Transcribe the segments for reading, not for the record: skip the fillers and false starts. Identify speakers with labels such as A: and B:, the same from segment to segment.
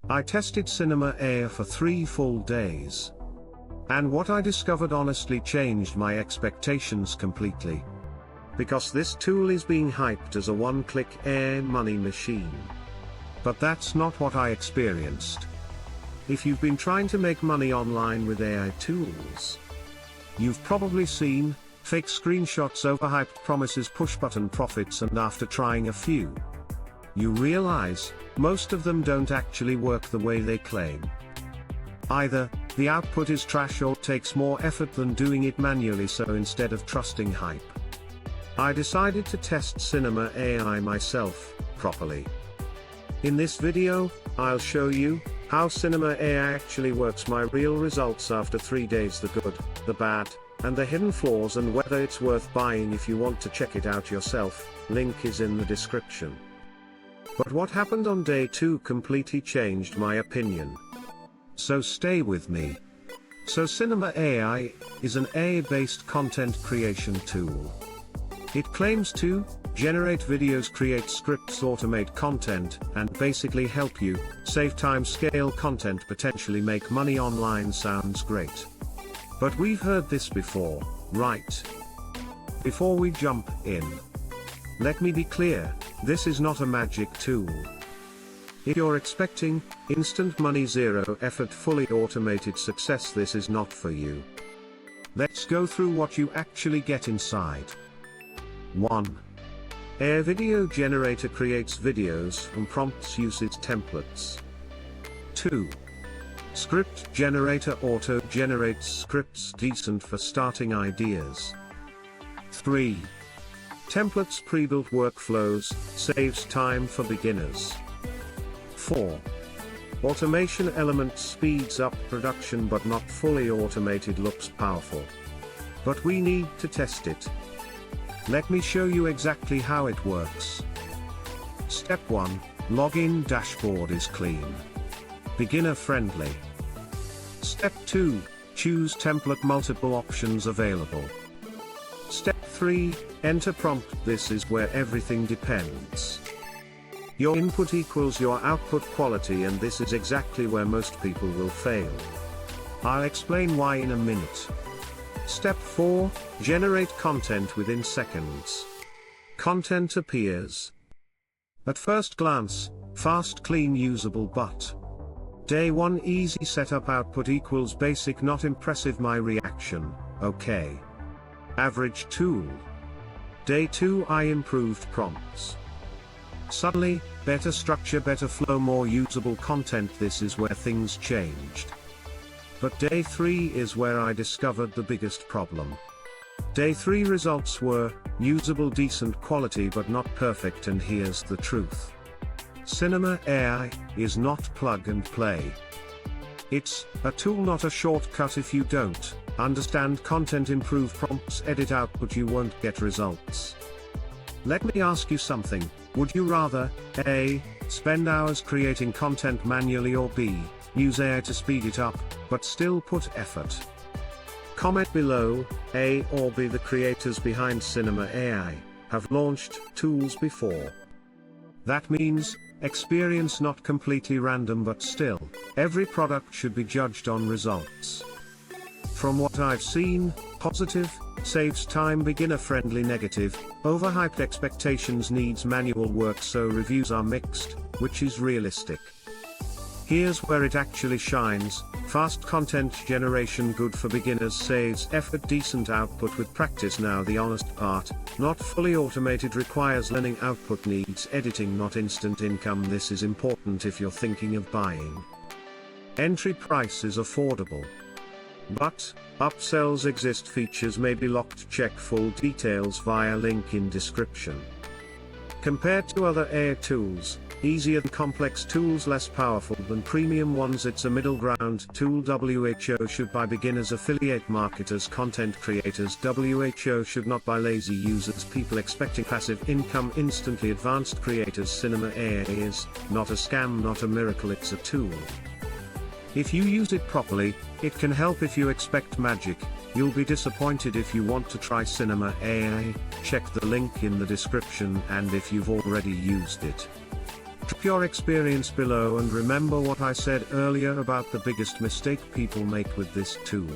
A: I tested Cynema AI for 3 full days. And what I discovered honestly changed my expectations completely. Because this tool is being hyped as a one-click AI money machine. But that's not what I experienced. If you've been trying to make money online with AI tools, you've probably seen fake screenshots, overhyped promises, push-button profits, and after trying a few, you realize most of them don't actually work the way they claim. Either the output is trash or takes more effort than doing it manually, so instead of trusting hype, I decided to test Cynema AI myself, properly. In this video, I'll show you how Cynema AI actually works, my real results after 3 days, the good, the bad, and the hidden flaws, and whether it's worth buying. If you want to check it out yourself, link is in the description. But what happened on day 2 completely changed my opinion. So stay with me. So Cynema AI is an AI-based content creation tool. It claims to generate videos, create scripts, automate content, and basically help you save time, scale content, potentially make money online. Sounds great. But we've heard this before, right? Before we jump in, let me be clear, this is not a magic tool. If you're expecting instant money, zero effort, fully automated success, this is not for you. Let's go through what you actually get inside. 1. AI video generator creates videos from prompts, uses templates. 2. Script generator auto-generates scripts, decent for starting ideas. 3. Templates, pre-built workflows, saves time for beginners. 4. Automation element speeds up production, but not fully automated. Looks powerful, but we need to test it. Let me show you exactly how it works. Step 1. Login dashboard is clean, beginner friendly. Step 2. Choose template, multiple options available. Step 3. Enter prompt. This is where everything depends. Your input equals your output quality, and this is exactly where most people will fail. I'll explain why in a minute. Step 4. Generate content within seconds. Content appears. At first glance, fast, clean, usable, but day 1 easy setup, output equals basic, not impressive. My reaction: okay. Average tool. Day 2 I improved prompts. Suddenly, better structure, better flow, more usable content. This is where things changed. But day 3 is where I discovered the biggest problem. Day 3 results were usable, decent quality, but not perfect. And here's the truth. Cynema AI is not plug and play. It's a tool, not a shortcut. If you don't understand content, improve prompts, edit output, you won't get results. Let me ask you something. Would you rather A. spend hours creating content manually, or B. use AI to speed it up, but still put effort? Comment below. A or B. The creators behind Cynema AI have launched tools before. That means experience, not completely random, but still, every product should be judged on results. From what I've seen, positive, saves time, beginner friendly, negative, overhyped, expectations, needs manual work. So reviews are mixed, which is realistic. Here's where it actually shines. Fast content generation, good for beginners, saves effort, decent output with practice. Now the honest part: not fully automated, requires learning, output needs editing, not instant income. This is important if you're thinking of buying. Entry price is affordable, but upsells exist, features may be locked. Check full details via link in description. Compared to other AI tools, easier than complex tools, less powerful than premium ones. It's a middle ground tool. WHO should buy beginners, affiliate marketers, content creators. WHO should not buy lazy users, people expecting passive income instantly. Advanced creators. Cynema AI is not a scam, not a miracle, it's a tool. If you use it properly, it can help. If you expect magic, you'll be disappointed. If you want to try Cynema AI, check the link in the description, and if you've already used it, Drop your experience below and remember what I said earlier about the biggest mistake people make with this tool.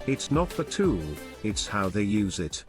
A: It's not the tool, it's how they use it.